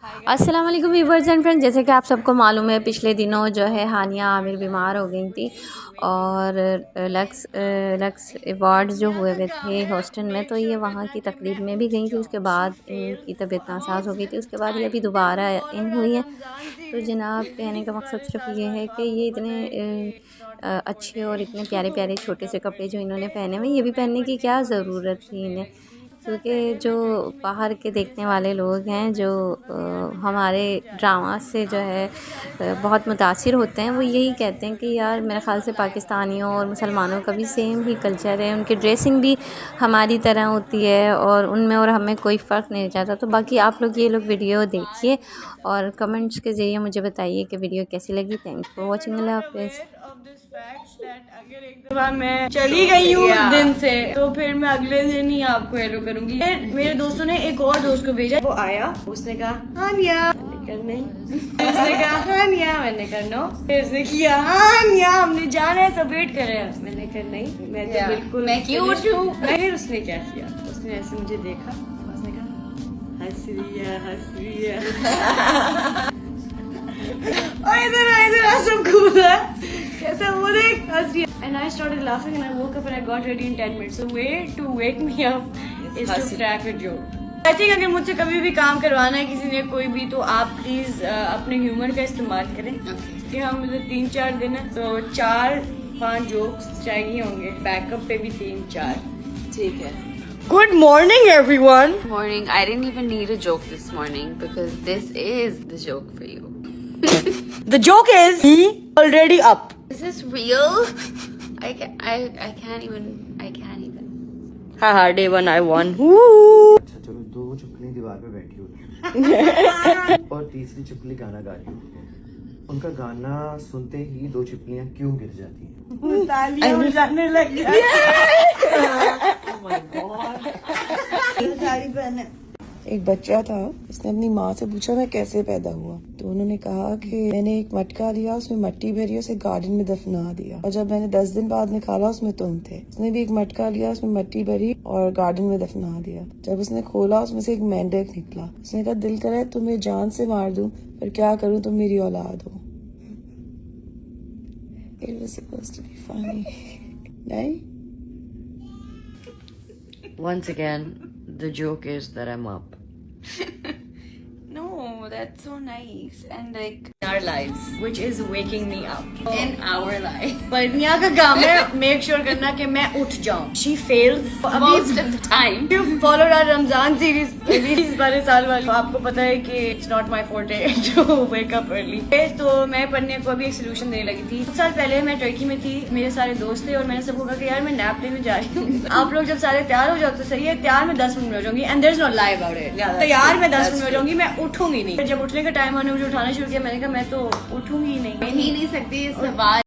अस्सलाम वालेकुम viewers and friends. जैसे कि आप सबको मालूम है, पिछले दिनों जो है हानिया आमिर बीमार हो गई थी और लक्स अवार्ड्स जो हुए थे हॉस्टन में, तो ये वहाँ की तकरीब में भी गई थी। उसके बाद इनकी तबीयत नासाज हो गई थी। उसके बाद ये अभी दोबारा इन हुई है। तो जनाब कहने का मकसद सिर्फ ये है कि ये इतने अच्छे और इतने प्यारे प्यारे छोटे से कपड़े जो इन्होंने पहने हुए, ये भी पहनने की क्या ज़रूरत थी इन्हें, क्योंकि जो बाहर के देखने वाले लोग हैं जो हमारे ड्रामा से जो है बहुत मुतासिर होते हैं, वो यही कहते हैं कि यार मेरे ख़्याल से पाकिस्तानियों और मुसलमानों का भी सेम ही कल्चर है, उनकी ड्रेसिंग भी हमारी तरह होती है और उनमें और हमें कोई फ़र्क नहीं जाता। तो बाकी आप लोग ये लोग वीडियो देखिए और कमेंट्स के ज़रिए मुझे बताइए कि वीडियो कैसी लगी। Thanks for watching. अल्लाह हाफ़िज़। अगर एक दफा मैं चली गई हूँ दिन से, तो फिर मैं अगले दिन ही आपको हेलो करूंगी। मेरे दोस्तों ने एक और दोस्त को भेजा, वो आया, उसने कहा हानिया, मैंने कहा उसने कहा हानिया, मैंने कहा नो, फिर उसने किया हानिया, हमने जाना है, सब वेट कर रहे हैं। मैंने कहा नहीं, मैं तो बिल्कुल मैं क्यूट हूँ। फिर उसने क्या किया, उसने ऐसे मुझे देखा, उसने कहा हंस रही है और इधर सब घूम रहा है, कहता वो देख हंस रही है। And I started laughing and I woke up and I got ready in 10 minutes. So way to wake me up is to crack a joke. I think अगर मुझसे कभी भी काम करवाना है किसी ने कोई भी, तो आप प्लीज अपने ह्यूमर का इस्तेमाल करें। कि हम मतलब 3-4 दिन है तो 4-5 जोक्स चाहिए होंगे, बैकअप पे भी 3-4। ठीक है। Good morning everyone. Morning. I didn't even need a joke this morning because this is the joke for you. The joke is he already up. Is this real? I can't even. Haha, day one I won. अच्छा चलो, 2 चुपकली दीवार पे बैठी हुई है और तीसरी चुपकली गाना गा रही होती है। उनका गाना सुनते ही 2 चुपकलियां क्यों गिर जाती हैं? तालियां बजाने लग गई। साड़ी पहने। एक बच्चा था, उसने अपनी माँ से पूछा मैं कैसे पैदा हुआ, तो उन्होंने कहा कि मैंने एक मटका लिया, उसमें मिट्टी भरी, उसे गार्डन में दफना दिया, और जब मैंने 10 दिन बाद निकाला उसमें तुम थे। उसने भी एक मटका लिया, उसमें मिट्टी भरी और गार्डन में दफना दिया। जब उसने खोला उसमें से एक मेंढक निकला। उसने कहा दिल करे तुम्हें जान से मार दूं, पर क्या करूं तुम मेरी औलाद हो। It was supposed to be funny. नहीं? Once again, the joke is that I'm up. No, that's so nice and like Our lives, which is waking me up. in our life पर निया का काम है make sure करना कि मैं उठ जाऊं. She fails. most of the time. You followed our Ramzan series इस बारे साल वाली, आपको पता है कि it's not my forte to wake up early. तो मैं पढ़ने को अभी एक सोल्यूशन देने लगी थी। कुछ साल पहले मैं टर्की में थी, मेरे सारे दोस्त थे और मैंने सबको कहा कि यार मैं नैप लेने जा रही हूँ। आप लोग जब सारे तैयार हो जाओ तो सही है, तैयार मैं 10 मिनट में हो जाऊंगी and there's no lie about it. तैयार मैं 10 मिनट में हो जाऊंगी, मैं उठूंगी नहीं। जब उठने का टाइम आने मुझे उठाना शुरू किया, मैंने कहा मैं तो उठूंगी नहीं। ही नहीं सकती इस सवाल